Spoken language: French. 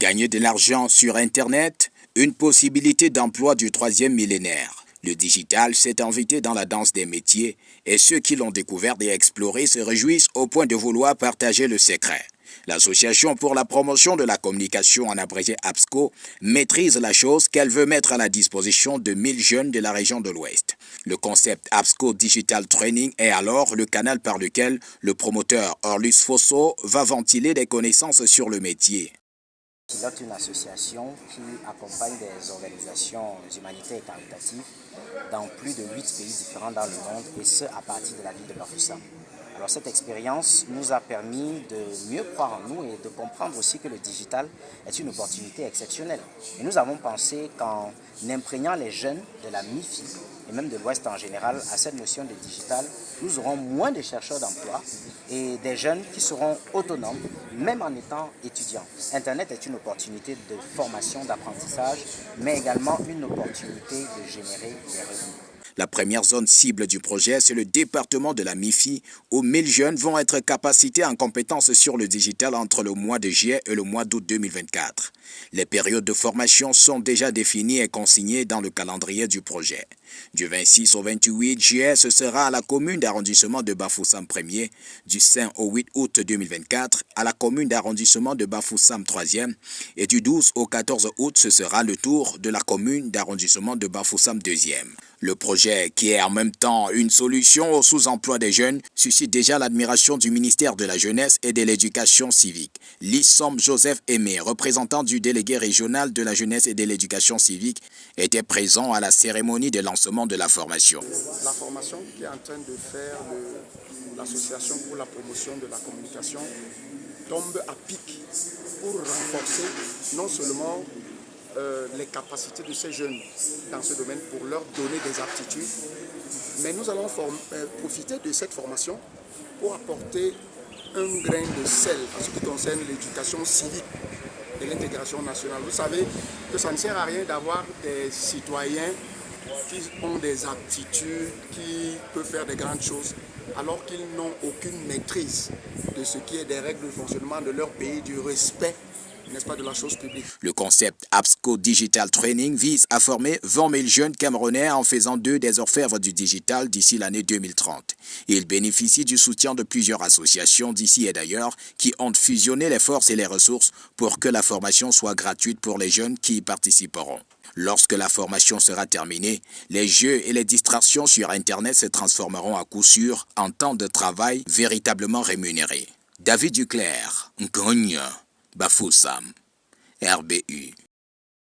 Gagner de l'argent sur Internet, une possibilité d'emploi du troisième millénaire. Le digital s'est invité dans la danse des métiers et ceux qui l'ont découvert et exploré se réjouissent au point de vouloir partager le secret. L'Association pour la promotion de la communication, en abrégé APSCO, maîtrise la chose qu'elle veut mettre à la disposition de 1000 jeunes de la région de l'Ouest. Le concept APSCO Digital Training est alors le canal par lequel le promoteur Orlus Fosso va ventiler des connaissances sur le métier. Pilote une association qui accompagne des organisations humanitaires et caritatives dans plus de 8 pays différents dans le monde, et ce à partir de la ville de Bafoussam. Alors cette expérience nous a permis de mieux croire en nous et de comprendre aussi que le digital est une opportunité exceptionnelle. Et nous avons pensé qu'en imprégnant les jeunes de la MIFI et même de l'Ouest en général à cette notion de digital, nous aurons moins de chercheurs d'emploi et des jeunes qui seront autonomes, même en étant étudiants. Internet est une opportunité de formation, d'apprentissage, mais également une opportunité de générer des revenus. La première zone cible du projet, c'est le département de la MIFI, où 1000 jeunes vont être capacités en compétences sur le digital entre le mois de juillet et le mois d'août 2024. Les périodes de formation sont déjà définies et consignées dans le calendrier du projet. Du 26 au 28 juillet, ce sera à la commune d'arrondissement de Bafoussam 1er, du 5 au 8 août 2024 à la commune d'arrondissement de Bafoussam 3e, et du 12 au 14 août, ce sera le tour de la commune d'arrondissement de Bafoussam 2e. Le projet, qui est en même temps une solution au sous-emploi des jeunes, suscite déjà l'admiration du ministère de la Jeunesse et de l'Éducation civique. Lissom Joseph Aimé, représentant du délégué régional de la Jeunesse et de l'Éducation civique, était présent à la cérémonie de lancement de la formation. La formation qui est en train de faire l'Association pour la promotion de la communication tombe à pic pour renforcer non seulement les capacités de ces jeunes dans ce domaine pour leur donner des aptitudes, mais nous allons profiter de cette formation pour apporter un grain de sel en ce qui concerne l'éducation civique et l'intégration nationale. Vous savez que ça ne sert à rien d'avoir des citoyens qui ont des aptitudes, qui peuvent faire des grandes choses, alors qu'ils n'ont aucune maîtrise de ce qui est des règles de fonctionnement de leur pays, du respect, n'est-ce pas, de la chose publique. Le concept APSCO Digital Training vise à former 20 000 jeunes Camerounais en faisant d'eux des orfèvres du digital d'ici l'année 2030. Il bénéficie du soutien de plusieurs associations d'ici et d'ailleurs qui ont fusionné les forces et les ressources pour que la formation soit gratuite pour les jeunes qui y participeront. Lorsque la formation sera terminée, les jeux et les distractions sur Internet se transformeront à coup sûr en temps de travail véritablement rémunéré. David Duclerc, Ngogne, Bafoussam, RBU.